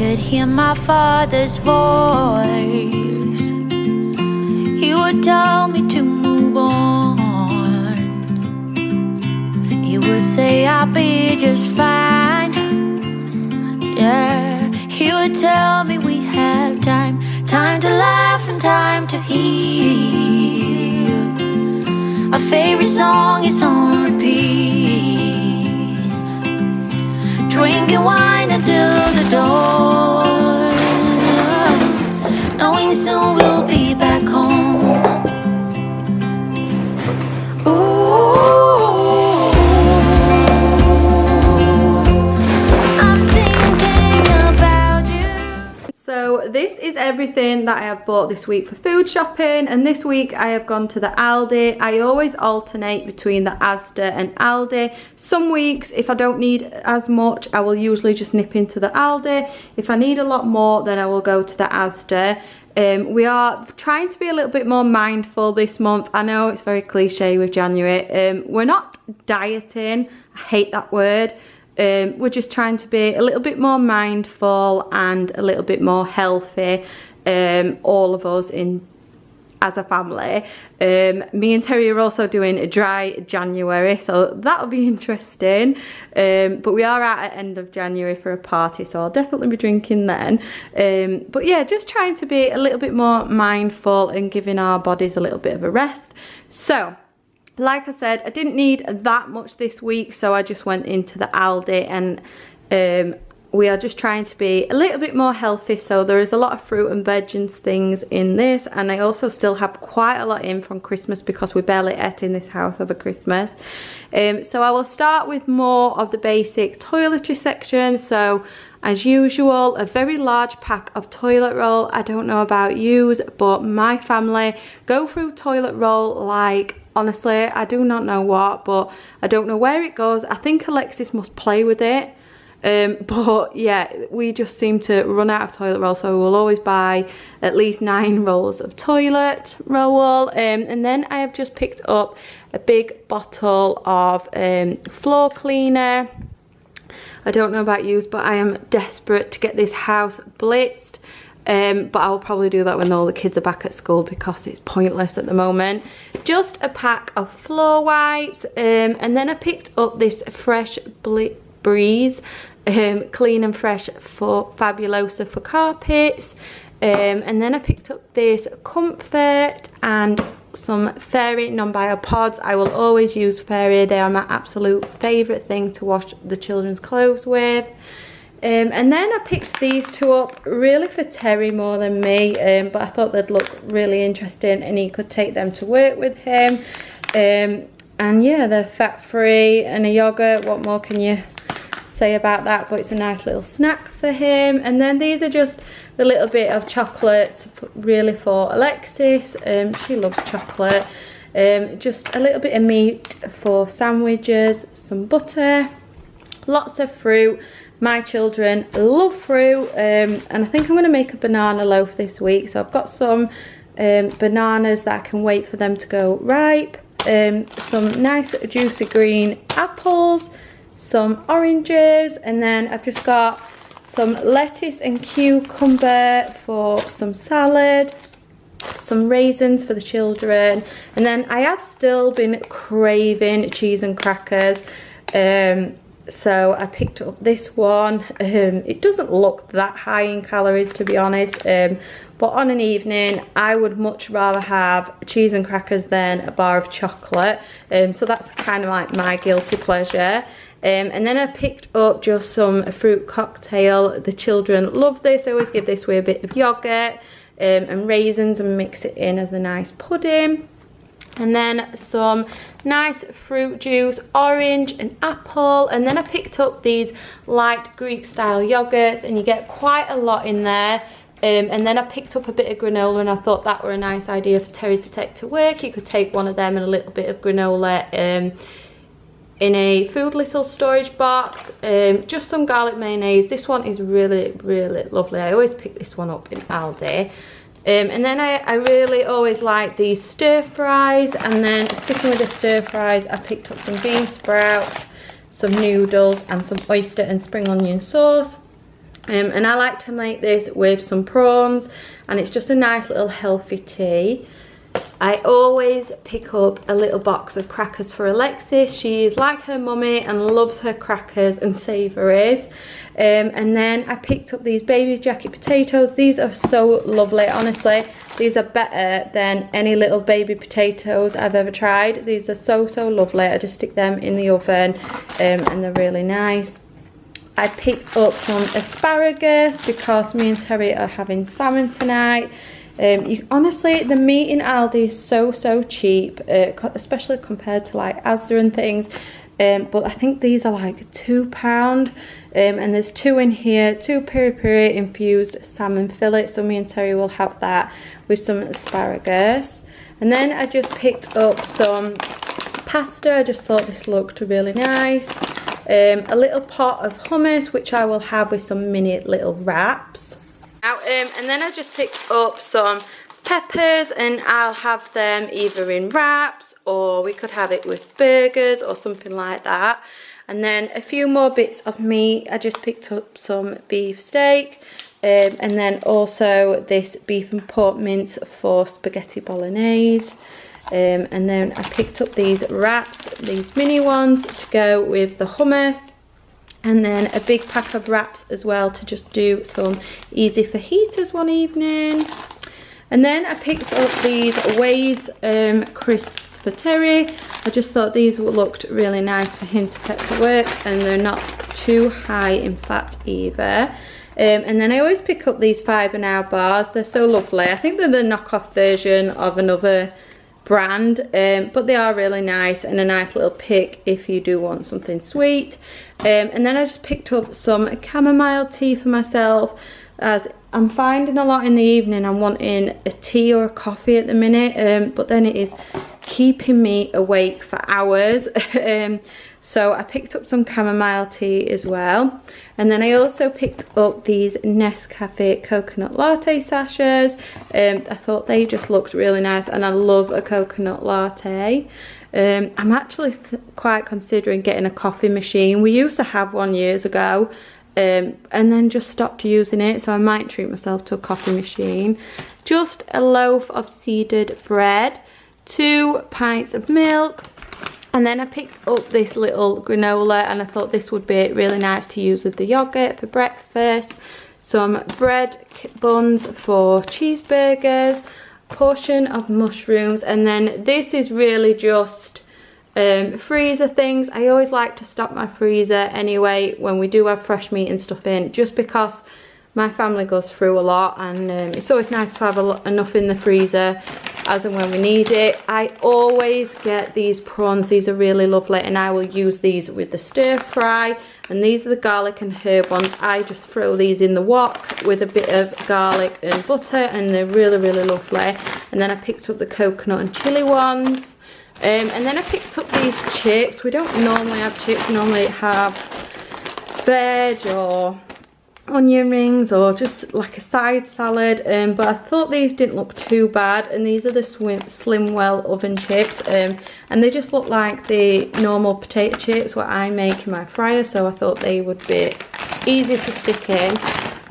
could hear my father's voice. He would tell me to move on. He would say I'll be just fine. Yeah, he would tell me we have time, time to laugh and time to heal. Our favorite song is on repeat, drinking wine until the dawn, knowing soon we'll be back home. Ooh, I'm thinking about you. So this is everything that I have bought this week for food shopping, and this week I have gone to the Aldi. I always alternate between the Asda and Aldi. Some weeks, if I don't need as much, I will usually just nip into the Aldi. If I need a lot more, then I will go to the Asda. We are trying to be a little bit more mindful this month. I know it's very cliche with January. We're not dieting. I hate that word. We're just trying to be a little bit more mindful and a little bit more healthy, all of us as a family. Me and Terry are also doing a dry January, so that'll be interesting. But we are out at end of January for a party, so I'll definitely be drinking then. But yeah, just trying to be a little bit more mindful and giving our bodies a little bit of a rest. So like I said, I didn't need that much this week, so I just went into the Aldi, and we are just trying to be a little bit more healthy. So there is a lot of fruit and veg and things in this, and I also still have quite a lot in from Christmas because we barely ate in this house over Christmas. So I will start with more of the basic toiletry section. So as usual, a very large pack of toilet roll. I don't know about yous, but my family go through toilet roll like, honestly, I do not know what, but I don't know where it goes. I think Alexis must play with it. But yeah, we just seem to run out of toilet roll, so we'll always buy at least 9 rolls of toilet roll. And then I have just picked up a big bottle of floor cleaner. I don't know about you, but I am desperate to get this house blitzed. But I will probably do that when all the kids are back at school because it's pointless at the moment. Just a pack of floor wipes, and then I picked up this Fresh Breeze Clean and Fresh for Fabulosa for carpets, and then I picked up this Comfort and some Fairy non-bio pods. I will always use Fairy. They are my absolute favourite thing to wash the children's clothes with. And then I picked these two up really for Terry more than me, but I thought they'd look really interesting and he could take them to work with him. And yeah, they're fat free and a yogurt. What more can you say about that? But it's a nice little snack for him. And then these are just a little bit of chocolate really for Alexis. She loves chocolate. Just a little bit of meat for sandwiches, some butter, lots of fruit. My children love fruit, and I think I'm going to make a banana loaf this week. So I've got some bananas that I can wait for them to go ripe, some nice juicy green apples, some oranges, and then I've just got some lettuce and cucumber for some salad, some raisins for the children, and then I have still been craving cheese and crackers. So I picked up this one. It doesn't look that high in calories, to be honest, but on an evening I would much rather have cheese and crackers than a bar of chocolate, so that's kind of like my guilty pleasure. And then I picked up just some fruit cocktail. The children love this. I always give this with a bit of yogurt and raisins and mix it in as a nice pudding. And then some nice fruit juice, orange and apple. And then I picked up these light Greek style yogurts, and you get quite a lot in there. And then I picked up a bit of granola, and I thought that were a nice idea for Terry to take to work. He could take one of them and a little bit of granola in a food little storage box. Just some garlic mayonnaise. This one is really, really lovely. I always pick this one up in Aldi. And then I really always like these stir fries, and then sticking with the stir fries, I picked up some bean sprouts, some noodles and some oyster and spring onion sauce. And I like to make this with some prawns, and it's just a nice little healthy tea. I always pick up a little box of crackers for Alexis. She's like her mummy and loves her crackers and savouries. And then I picked up these baby jacket potatoes. These are so lovely, honestly. These are better than any little baby potatoes I've ever tried. These are so lovely. I just stick them in the oven and they're really nice. I picked up some asparagus because me and Terry are having salmon tonight. Honestly, the meat in Aldi is so cheap, especially compared to like Asda and things. But I think these are like £2, and there's 2 in here, 2 peri-peri infused salmon fillets. So me and Terry will have that with some asparagus. And then I just picked up some pasta. I just thought this looked really nice. A little pot of hummus, which I will have with some mini little wraps. And then I just picked up some peppers, and I'll have them either in wraps, or we could have it with burgers or something like that. And then a few more bits of meat. I just picked up some beef steak, and then also this beef and pork mince for spaghetti bolognese. And then I picked up these wraps, these mini ones, to go with the hummus. And then a big pack of wraps as well to just do some easy fajitas one evening. And then I picked up these Waves crisps for Terry. I just thought these looked really nice for him to take to work, and they're not too high in fat either. And then I always pick up these Fibre Now bars. They're so lovely. I think they're the knockoff version of another brand, but they are really nice and a nice little pick if you do want something sweet. And then I just picked up some chamomile tea for myself, as I'm finding a lot in the evening I'm wanting a tea or a coffee at the minute, but then it is keeping me awake for hours. So I picked up some chamomile tea as well. And then I also picked up these Nescafe coconut latte sachets. I thought they just looked really nice, and I love a coconut latte. I'm actually quite considering getting a coffee machine. We used to have one years ago, and then just stopped using it, so I might treat myself to a coffee machine. Just a loaf of seeded bread, 2 pints of milk. And then I picked up this little granola, and I thought this would be really nice to use with the yogurt for breakfast. Some bread buns for cheeseburgers, portion of mushrooms, and then this is really just freezer things. I always like to stock my freezer anyway when we do have fresh meat and stuff in, just because my family goes through a lot, and it's always nice to have enough in the freezer as and when we need it. I always get these prawns. These are really lovely, and I will use these with the stir fry. And these are the garlic and herb ones. I just throw these in the wok with a bit of garlic and butter, and they're really lovely. And then I picked up the coconut and chili ones. And then I picked up these chips. We don't normally have chips. We normally have veg or onion rings or just like a side salad, but I thought these didn't look too bad. And these are the Slimwell oven chips, and they just look like the normal potato chips what I make in my fryer, so I thought they would be easy to stick in.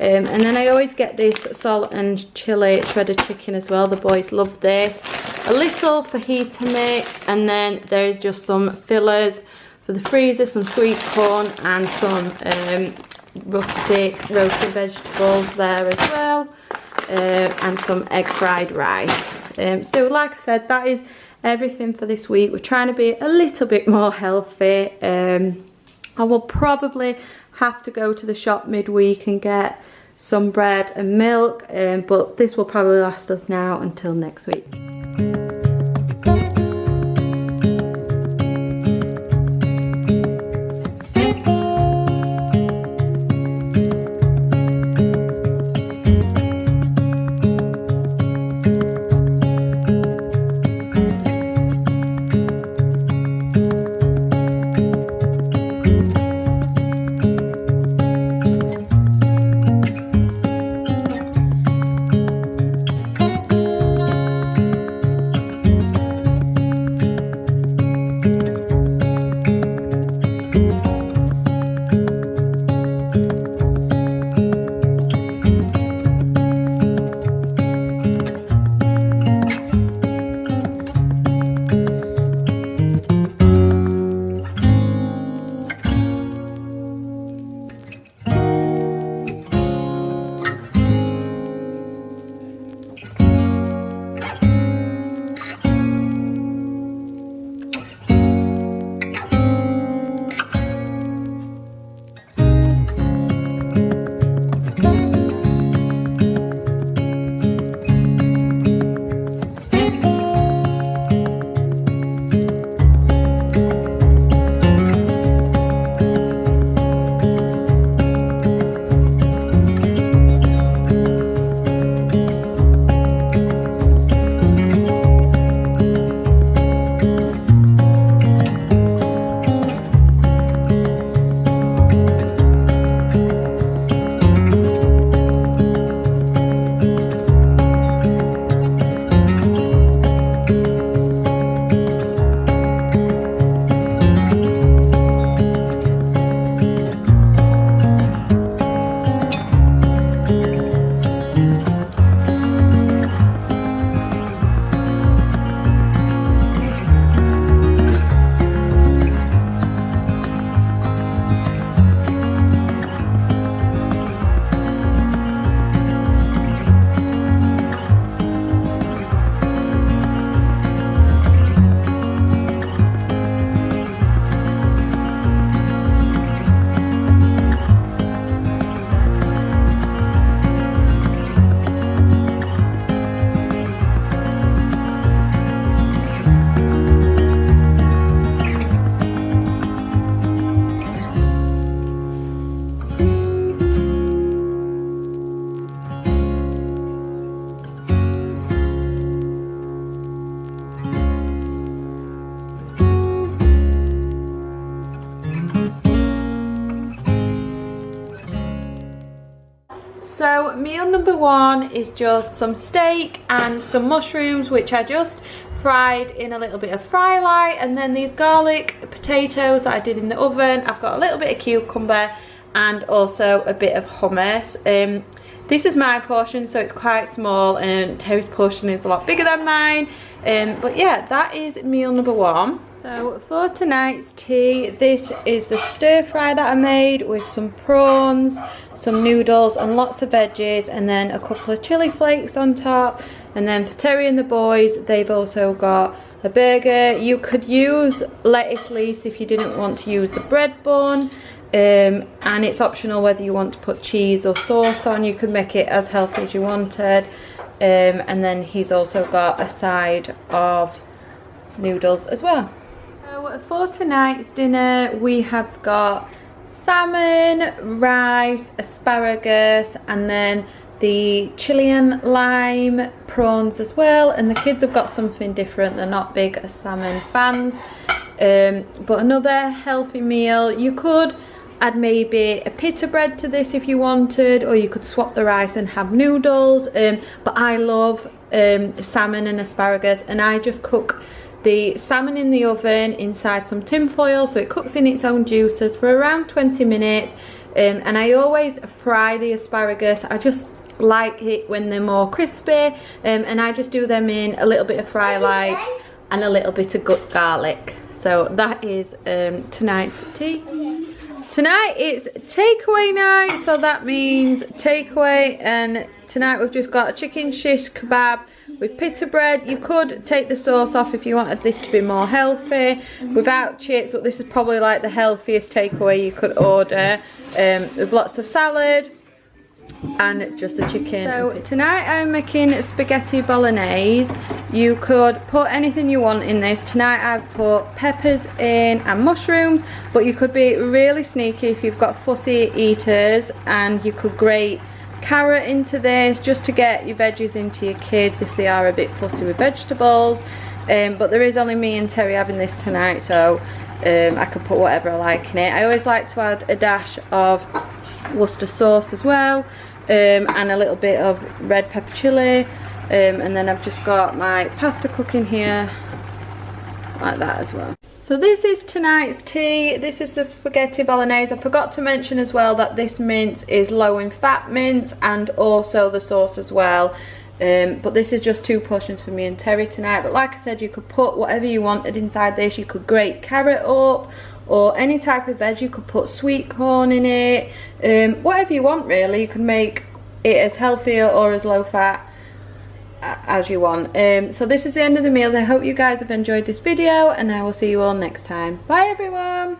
And then I always get this salt and chili shredded chicken as well. The boys love this. A little fajita mix, and then there's just some fillers for the freezer, some sweet corn and some rustic roasted vegetables there as well, and some egg fried rice. So like I said, that is everything for this week. We're trying to be a little bit more healthy. I will probably have to go to the shop midweek and get some bread and milk, but this will probably last us now until next week. So meal number one is just some steak and some mushrooms, which I just fried in a little bit of fry light, and then these garlic potatoes that I did in the oven. I've got a little bit of cucumber and also a bit of hummus. This is my portion, so it's quite small, and Terry's portion is a lot bigger than mine. But yeah, that is meal number one. So for tonight's tea, this is the stir fry that I made with some prawns, some noodles and lots of veggies, and then a couple of chili flakes on top. And then for Terry and the boys, they've also got a burger. You could use lettuce leaves if you didn't want to use the bread bun. And it's optional whether you want to put cheese or sauce on. You could make it as healthy as you wanted. And then he's also got a side of noodles as well. So for tonight's dinner, we have got salmon, rice, asparagus, and then the Chilean lime prawns as well. And the kids have got something different. They're not big salmon fans. But another healthy meal. You could add maybe a pita bread to this if you wanted, or you could swap the rice and have noodles. But I love salmon and asparagus, and I just cook the salmon in the oven inside some tin foil, so it cooks in its own juices for around 20 minutes. And I always fry the asparagus. I just like it when they're more crispy, and I just do them in a little bit of fry light and a little bit of gut garlic. So that is tonight's tea. Tonight it's takeaway night, so that means takeaway, and tonight we've just got a chicken shish kebab with pita bread. You could take the sauce off if you wanted this to be more healthy without chips, but this is probably like the healthiest takeaway you could order, with lots of salad and just the chicken. So tonight I'm making spaghetti bolognese. You could put anything you want in this. Tonight I've put peppers in and mushrooms, but you could be really sneaky if you've got fussy eaters, and you could grate carrot into this just to get your veggies into your kids if they are a bit fussy with vegetables. But there is only me and Terry having this tonight, so I could put whatever I like in it. I always like to add a dash of Worcester sauce as well, and a little bit of red pepper chili, and then I've just got my pasta cooking here like that as well. So this is tonight's tea. This is the spaghetti bolognese. I forgot to mention as well that this mince is low in fat mince, and also the sauce as well. But this is just 2 portions for me and Terry tonight. But like I said, you could put whatever you wanted inside this. You could grate carrot up, or any type of veg. You could put sweet corn in it, whatever you want really. You can make it as healthy or as low fat as you want. So this is the end of the meals. I hope you guys have enjoyed this video, and I will see you all next time. Bye everyone.